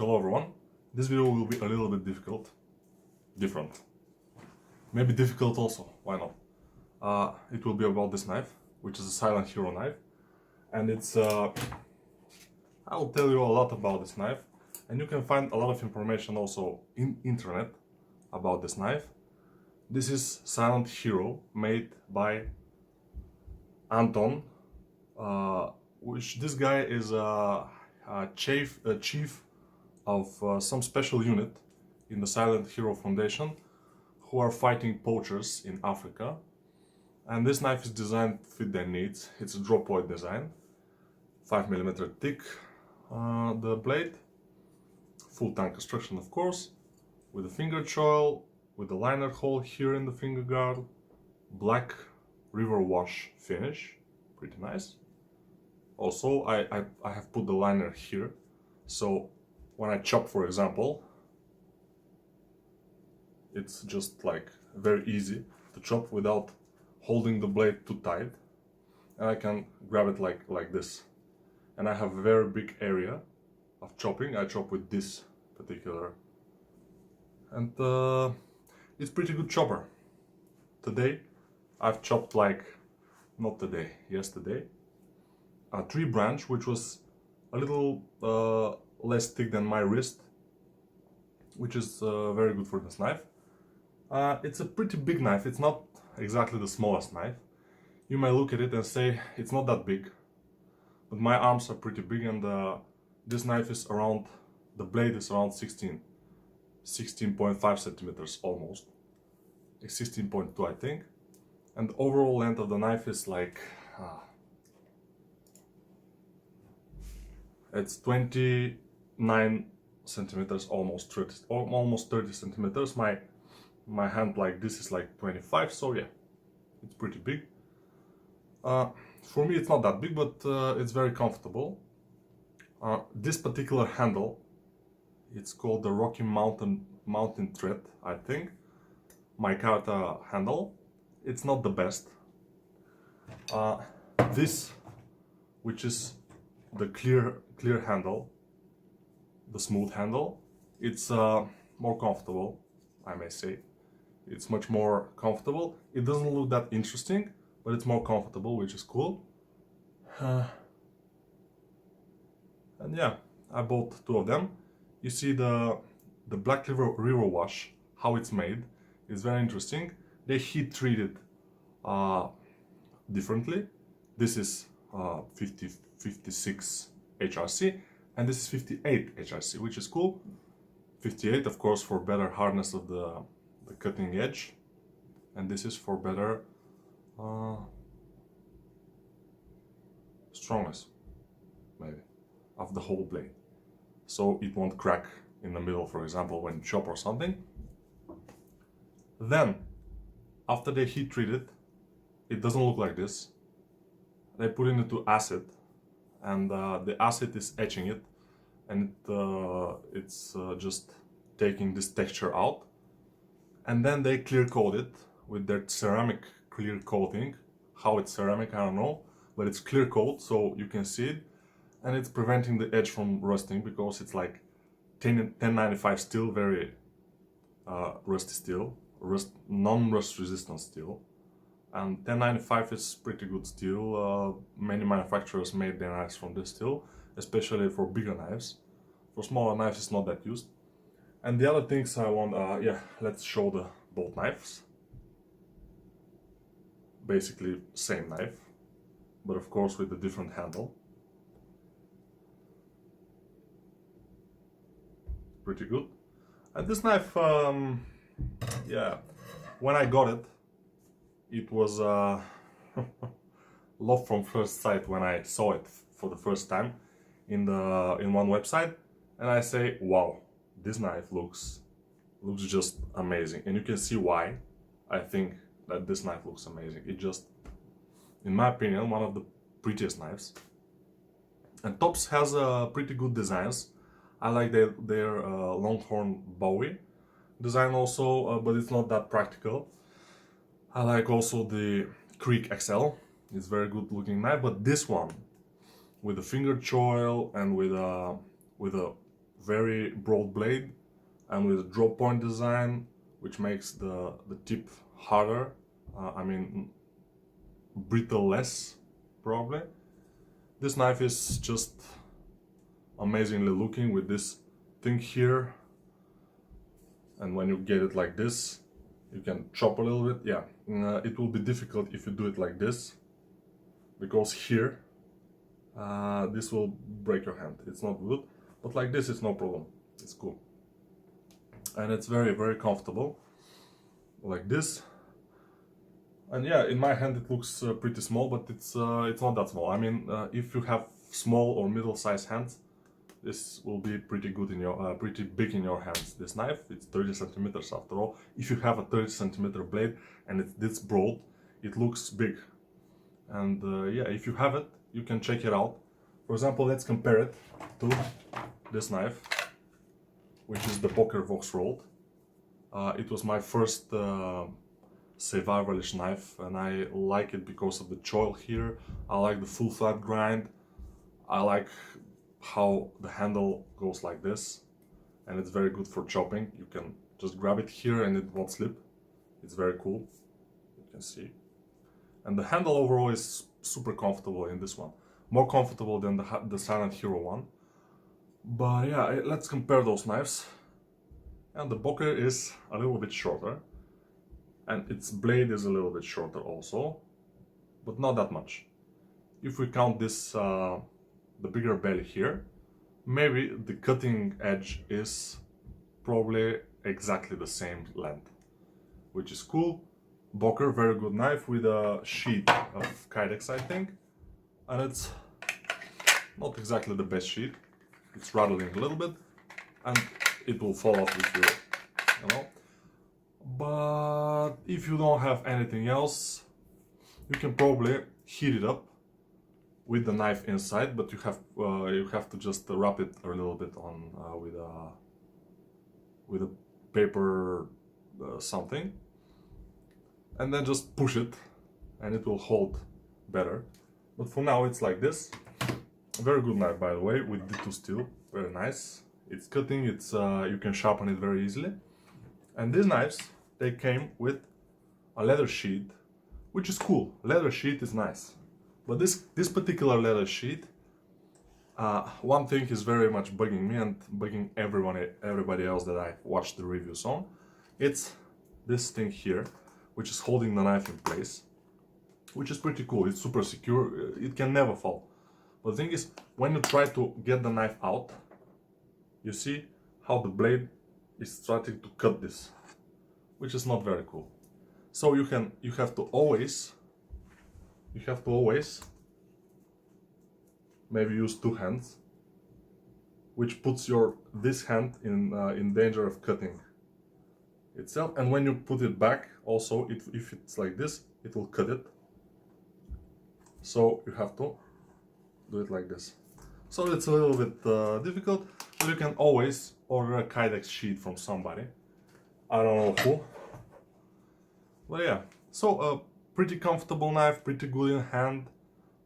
Hello everyone, this video will be a little bit different, maybe difficult also, why not? It will be about this knife, which is a Silent Hero knife, and I will tell you a lot about this knife, and you can find a lot of information also in internet about this knife. This is Silent Hero, made by Anton, which this guy is a chief of some special unit in the Silent Hero Foundation who are fighting poachers in Africa. And this knife is designed to fit their needs. It's a drop point design, 5mm thick, the blade, full tank construction of course, with a finger choil, with a liner hole here in the finger guard, black river wash finish, pretty nice. Also I have put the liner here, so when I chop, for example, it's just like very easy to chop without holding the blade too tight, and I can grab it like this. And I have a very big area of chopping. I chop with this particular, and it's pretty good chopper. Today I've chopped yesterday, a tree branch which was a little less thick than my wrist, which is very good for this knife. It's a pretty big knife. It's not exactly the smallest knife. You may look at it and say it's not that big, but my arms are pretty big, and this knife is around, the blade is around 16.5 centimeters almost, 16.2 I think, and the overall length of the knife is like it's 29 centimeters, almost 30 centimeters. My hand like this is like 25, so yeah, it's pretty big. For me it's not that big, but it's very comfortable. This particular handle, it's called the Rocky Mountain thread, I think, micarta handle. It's not the best. This, which is the clear handle, the smooth handle, it's more comfortable, I may say. It's much more comfortable. It doesn't look that interesting, but it's more comfortable, which is cool. And yeah, I bought two of them. You see the black river wash, how it's made, is very interesting. They heat treated differently. This is 56 HRC, and this is 58 HRC, which is cool. 58, of course, for better hardness of the cutting edge, and this is for better strongness, maybe, of the whole blade, so it won't crack in the middle, for example, when you chop or something. Then, after they heat treat it, it doesn't look like this. They put it into acid, and the acid is etching it, and it's just taking this texture out. And then they clear coat it with their ceramic clear coating. How it's ceramic, I don't know, but it's clear coat, so you can see it, and it's preventing the edge from rusting, because it's like 1095 steel, very rusty steel, non-rust resistant steel. And 1095 is pretty good steel. Many manufacturers made their knives from this steel, especially for bigger knives. For smaller knives it's not that used. And the other things I want, yeah, let's show the both knives. Basically same knife, but of course with a different handle. Pretty good. And this knife, yeah, when I got it, it was love from first sight when I saw it for the first time in one website, and I say, wow, this knife looks just amazing. And you can see why I think that this knife looks amazing. It just, in my opinion, one of the prettiest knives. And Tops has pretty good designs. I like their Longhorn Bowie design also, but it's not that practical. I like also the Creek XL. It's very good looking knife, but this one with a finger choil and with a very broad blade and with a drop point design, which makes the tip harder. I mean, brittle less, probably. This knife is just amazingly looking with this thing here, and when you get it like this, you can chop a little bit. Yeah, it will be difficult if you do it like this, because here this will break your hand. It's not good, but like this it's no problem. It's cool, and it's very comfortable like this. And yeah, in my hand it looks pretty small, but it's not that small. I mean, if you have small or middle-sized hands, this will be pretty good in your pretty big in your hands. This knife, it's 30 centimeters after all. If you have a 30 centimeter blade and it's this broad, it looks big. And yeah, if you have it, you can check it out. For example, let's compare it to this knife, which is the boker Vox rolled. It was my first survivalish knife, and I like it because of the choil here. I like the full flat grind. I like how the handle goes like this, and it's very good for chopping. You can just grab it here and it won't slip. It's very cool, you can see. And the handle overall is super comfortable in this one, more comfortable than the Silent Hero one. But yeah, let's compare those knives. And the boker is a little bit shorter, and its blade is a little bit shorter also, but not that much. If we count this, the bigger belly here, maybe the cutting edge is probably exactly the same length, which is cool. Boker, very good knife with a sheath of Kydex, I think, and it's not exactly the best sheath. It's rattling a little bit, and it will fall off with you know. But if you don't have anything else, you can probably heat it up with the knife inside, but you have to just wrap it a little bit on with a paper something, and then just push it, and it will hold better. But for now, it's like this. Very good knife, by the way, with D2 steel. Very nice. It's cutting. It's you can sharpen it very easily. And these knives, they came with a leather sheath, which is cool. Leather sheath is nice. But this particular leather sheath, one thing is very much bugging me and bugging everybody else that I watched the reviews on. It's this thing here, which is holding the knife in place, which is pretty cool. It's super secure. It can never fall. But the thing is, when you try to get the knife out, you see how the blade is starting to cut this, which is not very cool. So you have to always maybe use two hands, which puts this hand in danger of cutting itself. And when you put it back, also if it's like this, it will cut it. So you have to do it like this. So it's a little bit difficult, but you can always order a Kydex sheet from somebody. I don't know who. But yeah, so a pretty comfortable knife, pretty good in hand.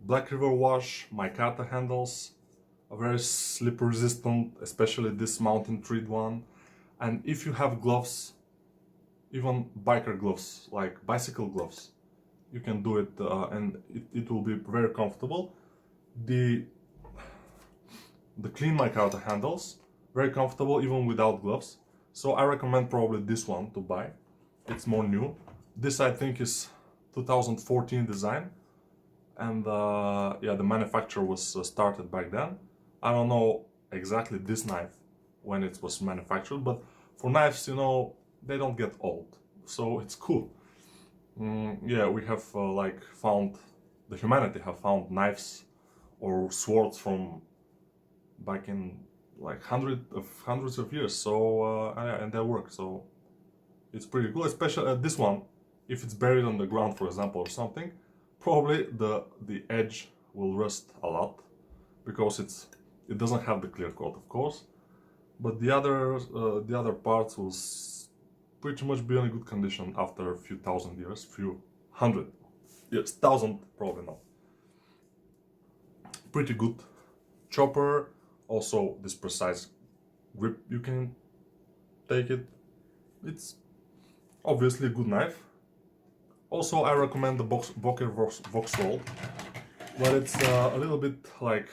Black River wash, micarta handles, a very slip resistant, especially this mountain treed one. And if you have gloves, even biker gloves, like bicycle gloves, you can do it, and it will be very comfortable. The clean micarta handles, very comfortable even without gloves. So I recommend probably this one to buy. It's more new. This I think is 2014 design, and yeah, the manufacture was started back then. I don't know exactly this knife when it was manufactured, but for knives, you know, they don't get old, so it's cool. Yeah, we have like the humanity have found knives or swords from back in like hundreds of years, so yeah, and they work, so it's pretty cool. Especially this one, if it's buried on the ground, for example, or something, probably the edge will rust a lot because it doesn't have the clear coat, of course, but the other parts will pretty much be in a good condition after a few thousand years, few hundred years, thousand probably not. Pretty good chopper. Also, this precise grip you can take it. It's obviously a good knife. Also, I recommend the boker Vauxhall, but it's a little bit like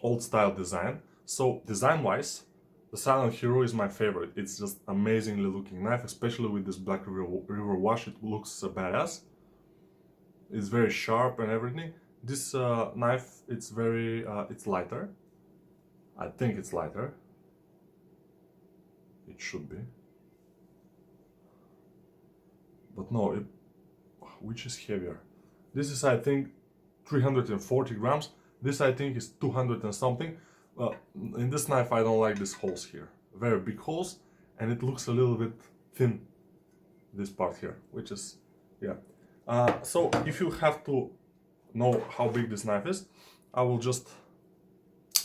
old style design. So design-wise, the Silent Hero is my favorite. It's just amazingly looking knife, especially with this black river wash. It looks badass. It's very sharp and everything. This knife, it's very, it's lighter. I think it's lighter. It should be. But no, which is heavier? This is, I think, 340 grams. This, I think, is 200 and something. In this knife, I don't like these holes here. Very big holes, and it looks a little bit thin, this part here, which is, yeah. So if you have to know how big this knife is, I will just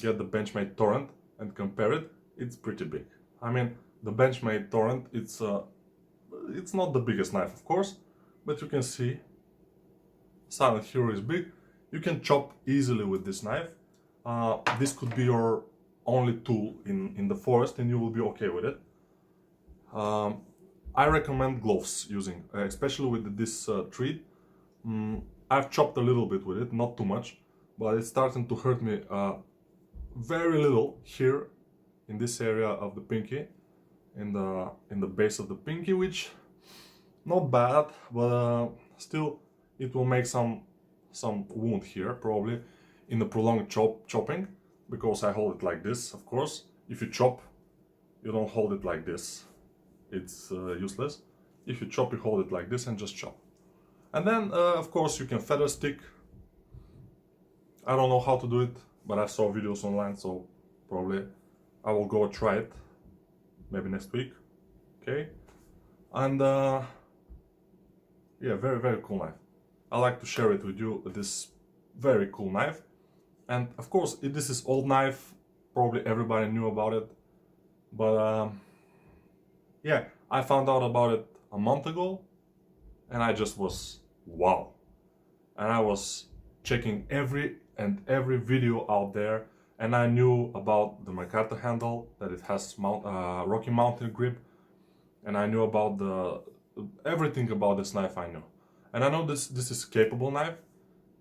get the Benchmade Torrent and compare it. It's pretty big. I mean, the Benchmade Torrent, it's not the biggest knife, of course, but you can see Silent Hero is big. You can chop easily with this knife. This could be your only tool in the forest and you will be okay with it. I recommend gloves using, especially with this tree. I've chopped a little bit with it, not too much, but it's starting to hurt me very little here in this area of the pinky, in the base of the pinky, which not bad, but still it will make some wound here probably in the prolonged chopping, because I hold it like this. Of course, if you chop, you don't hold it like this. It's useless. If you chop, you hold it like this and just chop. And then, of course, you can feather stick. I don't know how to do it, but I saw videos online, so probably I will go try it, maybe next week. Okay, and yeah, very, very cool knife. I like to share it with you, this very cool knife. And of course, this is old knife, probably everybody knew about it, but yeah, I found out about it a month ago and I just was wow. And I was checking every video out there, and I knew about the Mercator handle, that it has Rocky Mountain grip, and I knew about everything about this knife. I knew, and I know this is a capable knife.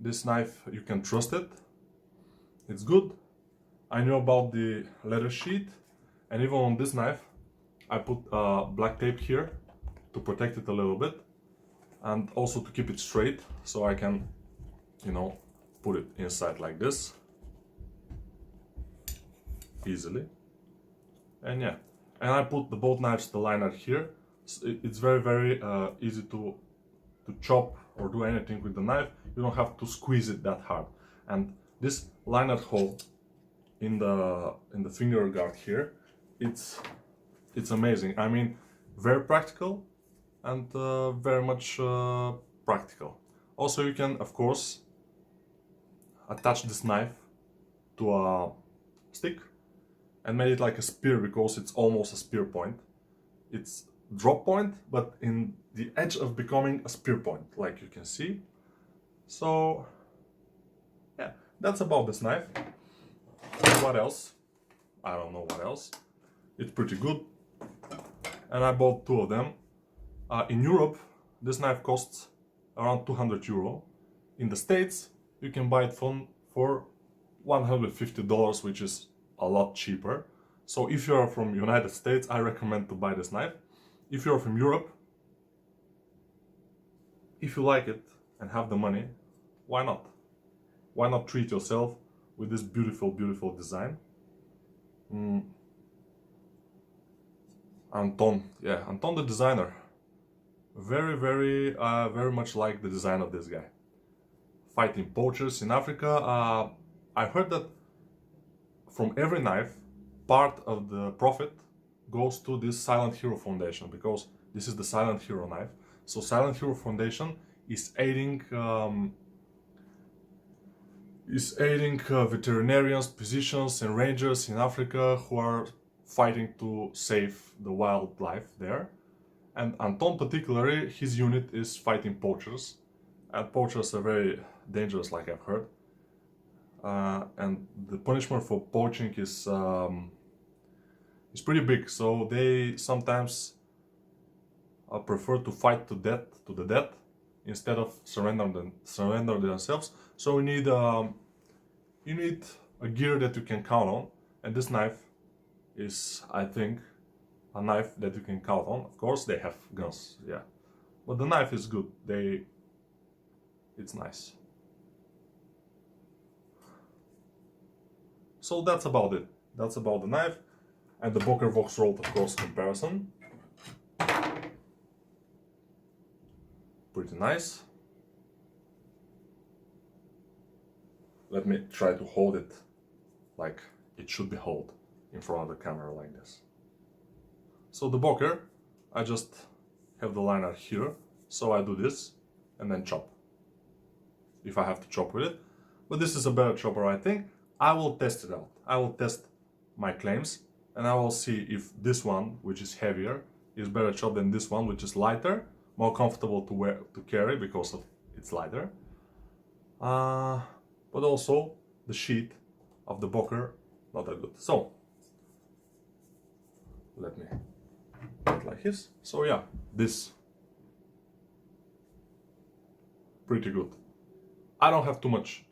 This knife, you can trust it. It's good. I knew about the leather sheath, and even on this knife I put black tape here to protect it a little bit, and also to keep it straight, so I can, you know, put it inside like this easily. And yeah, and I put the both knives, the liner here. It's very, very easy to chop or do anything with the knife. You don't have to squeeze it that hard. And this liner hole in the finger guard here, it's amazing. I mean, very practical and very much practical. Also, you can, of course, attach this knife to a stick and make it like a spear, because it's almost a spear point. It's drop point, but in the edge of becoming a spear point, like you can see. So yeah, that's about this knife. What else? I don't know what else. It's pretty good, and I bought two of them. In Europe, this knife costs around 200 euro. In the States, you can buy it for $150, which is a lot cheaper. So if you're from United States, I recommend to buy this knife. If you're from Europe, if you like it and have the money, why not? Why not treat yourself with this beautiful, beautiful design? Anton, yeah, Anton the designer. Very, very, very much like the design of this guy. Fighting poachers in Africa. I heard that from every knife, part of the profit goes to this Silent Hero Foundation, because this is the Silent Hero knife. So Silent Hero Foundation is aiding veterinarians, physicians and rangers in Africa who are fighting to save the wildlife there. And Anton particularly, his unit is fighting poachers, and poachers are very dangerous, like I've heard. And the punishment for poaching is is pretty big, so they sometimes prefer to fight to the death instead of surrender themselves. So you need a gear that you can count on, and this knife is, I think, a knife that you can count on. Of course, they have guns, yeah, but the knife is good. It's nice. So that's about it. That's about the knife and the boker Vox Roll, of course, comparison. Pretty nice. Let me try to hold it like it should be held in front of the camera like this. So the boker, I just have the liner here, so I do this and then chop if I have to chop with it. But this is a better chopper, I think. I will test it out. I will test my claims and I will see if this one, which is heavier, is better chopped than this one, which is lighter, more comfortable to carry because of it's lighter. But also the sheath of the boker, not that good. So let me put it like this. So yeah, this pretty good. I don't have too much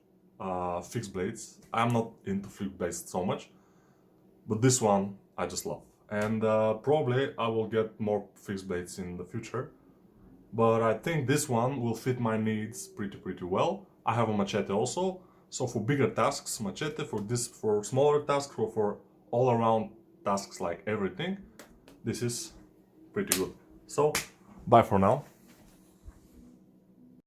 fixed blades. I'm not into fixed blades so much, but this one I just love. And probably I will get more fixed blades in the future. But I think this one will fit my needs pretty well. I have a machete also, so for bigger tasks, machete. For smaller tasks, or for all around tasks like everything, this is pretty good. So, bye for now.